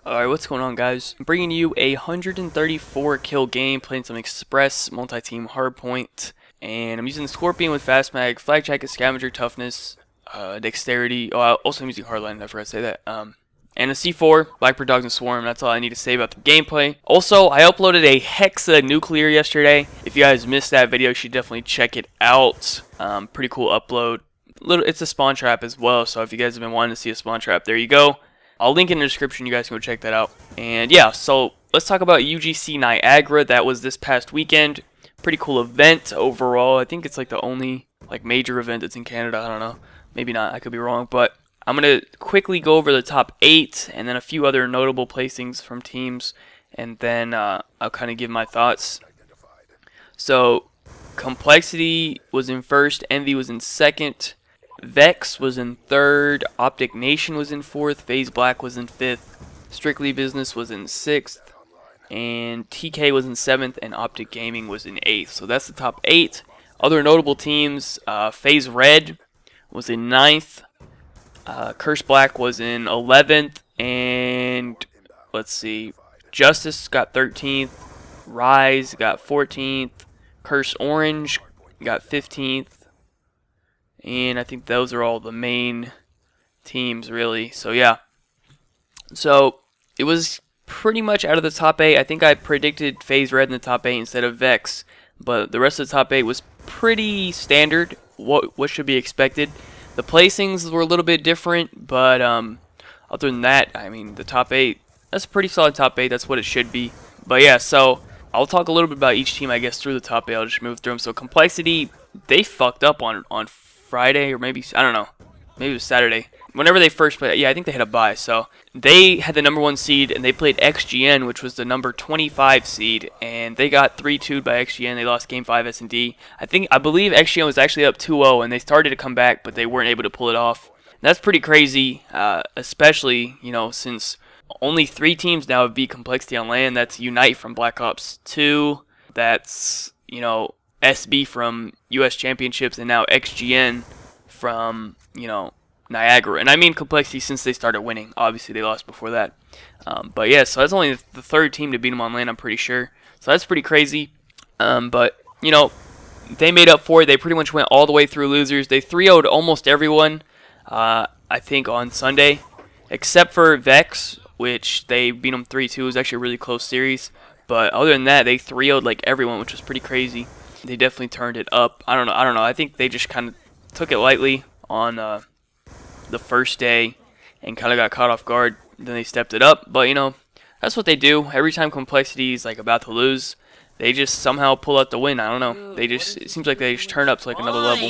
Alright, what's going on, guys? I'm bringing you a 134 kill game, playing some Express, multi-team hardpoint, and I'm using the Scorpion with Fast Mag, Flag Jacket, Scavenger, Toughness, Dexterity. Oh, also I'm using Hardline, I forgot to say that. And a C4, Blackbird Dogs and Swarm. That's all I need to say about the gameplay. Also, I uploaded a Hexa Nuclear yesterday. If you guys missed that video, you should definitely check it out. Pretty cool upload. It's a spawn trap as well, so if you guys have been wanting to see a spawn trap, there you go. I'll link in the description. You guys can go check that out. And yeah, so let's talk about UGC Niagara. That was this past weekend. Pretty cool event overall. I think it's like the only major event that's in Canada. I don't know. Maybe not. I could be wrong. But I'm going to quickly go over the top 8 and then a few other notable placings from teams. And then I'll kind of give my thoughts. So Complexity was in first. Envy was in second. Vex was in third, Optic Nation was in fourth, FaZe Black was in fifth, Strictly Business was in sixth, and TK was in seventh, and Optic Gaming was in eighth. So that's the top 8. Other notable teams, FaZe Red was in ninth, Curse Black was in 11th, and let's see, Justice got 13th, Rise got 14th, Curse Orange got 15th, and I think those are all the main teams, really. So, yeah. So, it was pretty much out of the top 8. I think I predicted FaZe Red in the top 8 instead of Vex. But the rest of the top 8 was pretty standard. What should be expected. The placings were a little bit different. But, other than that, I mean, the top 8, that's a pretty solid top 8. That's what it should be. But, yeah, so I'll talk a little bit about each team, I guess, through the top 8. I'll just move through them. So, Complexity, they fucked up on Friday, or maybe, I don't know, maybe it was Saturday. Whenever they first played, yeah, I think they had a bye. So they had the number 1 seed, and they played XGN, which was the number 25 seed, and they got 3-2'd by XGN. They lost Game 5 S&D. I believe XGN was actually up 2-0, and they started to come back, but they weren't able to pull it off. That's pretty crazy, especially, since only 3 teams now have beat Complexity on LAN. That's Unite from Black Ops 2. That's, SB from US Championships, and now XGN from, Niagara. And I mean Complexity since they started winning. Obviously, they lost before that. But yeah, so that's only the 3rd team to beat them on LAN, I'm pretty sure. So that's pretty crazy. But, they made up for it. They pretty much went all the way through losers. They 3-0'd almost everyone, I think, on Sunday, except for Vex, which they beat them 3-2. It was actually a really close series. But other than that, they 3-0'd everyone, which was pretty crazy. They definitely turned it up. I don't know. I think they just kind of took it lightly on the first day and kind of got caught off guard. Then they stepped it up. But, that's what they do. Every time Complexity is about to lose, they just somehow pull out the win. I don't know. It seems like they just turn up to another level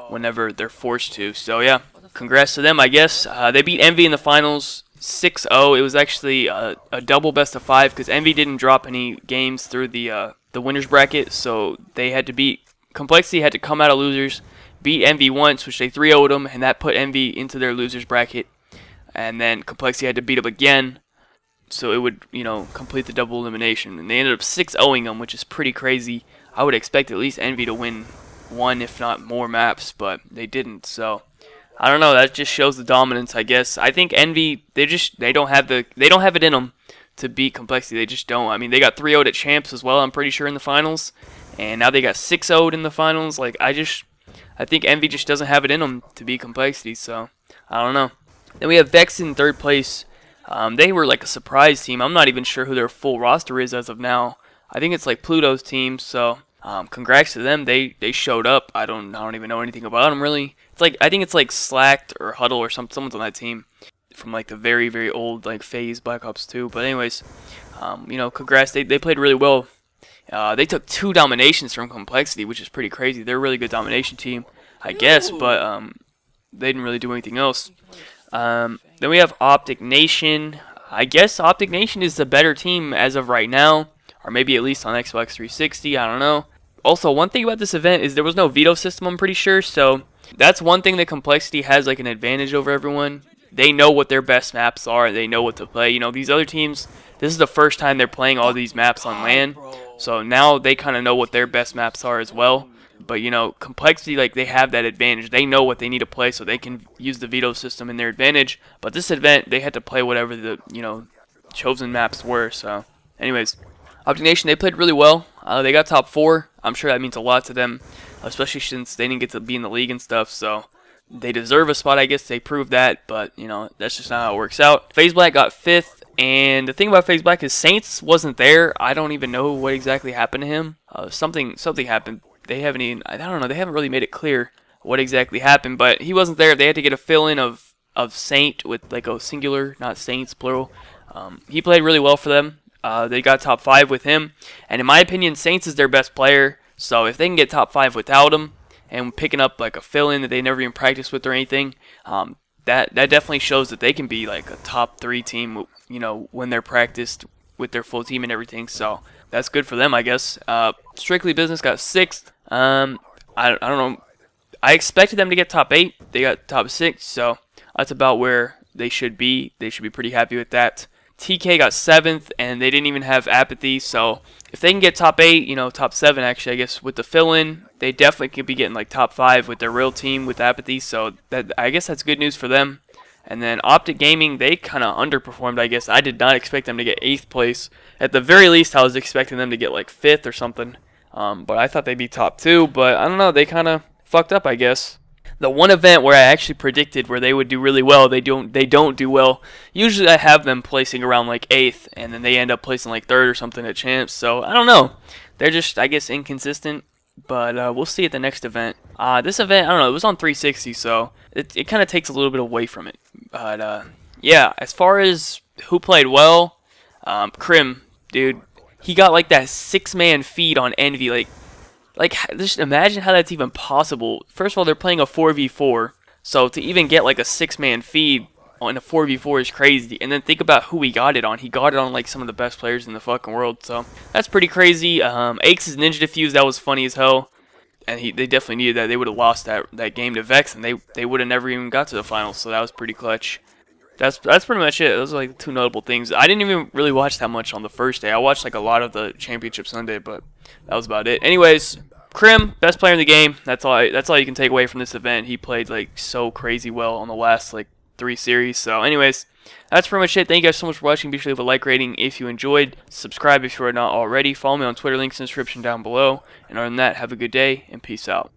whenever they're forced to. So, yeah, congrats to them, I guess. They beat Envy in the finals 6-0. It was actually a double best of 5 because Envy didn't drop any games through the winners bracket, so they had to beat Complexity, had to come out of losers, beat Envy once, which they 3-0'd them, and that put Envy into their losers bracket. And then Complexity had to beat them again, so it would, complete the double elimination. And they ended up 6-0'ing them, which is pretty crazy. I would expect at least Envy to win 1, if not more maps, but they didn't. So I don't know. That just shows the dominance, I guess. I think Envy, they don't have it in them to beat Complexity. They just don't. I mean, they got 3-0'd at Champs as well, I'm pretty sure, in the finals. And now they got 6-0'd in the finals. I think Envy just doesn't have it in them to beat Complexity, so I don't know. Then we have Vex in 3rd place. They were a surprise team. I'm not even sure who their full roster is as of now. I think it's Pluto's team, so congrats to them. They showed up. I don't even know anything about them, really. I think it's Slacked or Huddle or someone's on that team from the very, very old FaZe Black Ops 2. But anyways, congrats. They played really well. They took 2 dominations from Complexity, which is pretty crazy. They're a really good domination team, I guess, but they didn't really do anything else. Then we have Optic Nation. I guess Optic Nation is the better team as of right now, or maybe at least on Xbox 360. I don't know. Also, one thing about this event is there was no veto system, I'm pretty sure, so that's one thing that Complexity has an advantage over everyone. They know what their best maps are. They know what to play. These other teams, this is the first time they're playing all these maps on LAN. So now they kind of know what their best maps are as well. But, Complexity, they have that advantage. They know what they need to play, so they can use the veto system in their advantage. But this event, they had to play whatever the chosen maps were. So, anyways, Optic Nation, they played really well. They got top 4. I'm sure that means a lot to them, especially since they didn't get to be in the league and stuff. So they deserve a spot, I guess. They proved that, but you know that's just not how it works out. FaZe Black got 5th, and the thing about FaZe Black is Saints wasn't there. I don't even know what exactly happened to him. Something happened. They haven't even, I don't know. They haven't really made it clear what exactly happened, but he wasn't there. They had to get a fill-in of Saint with like a singular, not Saints plural. He played really well for them. They got top 5 with him, and in my opinion, Saints is their best player. So if they can get top 5 without him, and picking up like a fill-in that they never even practiced with or anything, that definitely shows that they can be like a top 3 team, you know, when they're practiced with their full team and everything. So that's good for them, I guess. Strictly Business got 6th. I don't know. I expected them to get top 8. They got top 6, so that's about where they should be. They should be pretty happy with that. TK got 7th, and they didn't even have Apathy, so if they can get top 8, you know, top 7 actually, I guess, with the fill-in, they definitely could be getting like top 5 with their real team with Apathy, so that, I guess that's good news for them. And then Optic Gaming, they kind of underperformed, I guess. I did not expect them to get 8th place. At the very least, I was expecting them to get like 5th or something, but I thought they'd be top 2, but I don't know, they kind of fucked up, I guess. The one event where I actually predicted where they would do really well, they don't do well. Usually I have them placing around like 8th, and then they end up placing like 3rd or something at champs. So I don't know. They're just, I guess, inconsistent. But we'll see at the next event. This event, I don't know, it was on 360, so it kind of takes a little bit away from it. But yeah, as far as who played well, Krim, dude, he got like that 6-man feed on Envy, like, just imagine how that's even possible. First of all, they're playing a 4v4, so to even get like a 6-man feed on a 4v4 is crazy. And then think about who he got it on. He got it on like some of the best players in the fucking world, so that's pretty crazy. Aches' Ninja Diffuse, that was funny as hell, and they definitely needed that. They would have lost that game to Vex, and they would have never even got to the finals, so that was pretty clutch. That's pretty much it. Those are like the 2 notable things. I didn't even really watch that much on the first day. I watched like a lot of the Championship Sunday, but that was about it. Anyways, Krim, best player in the game. That's all you can take away from this event. He played like so crazy well on the last like 3 series. So anyways, that's pretty much it. Thank you guys so much for watching. Be sure to leave a like rating if you enjoyed. Subscribe if you are not already. Follow me on Twitter, links in the description down below. And other than that, have a good day and peace out.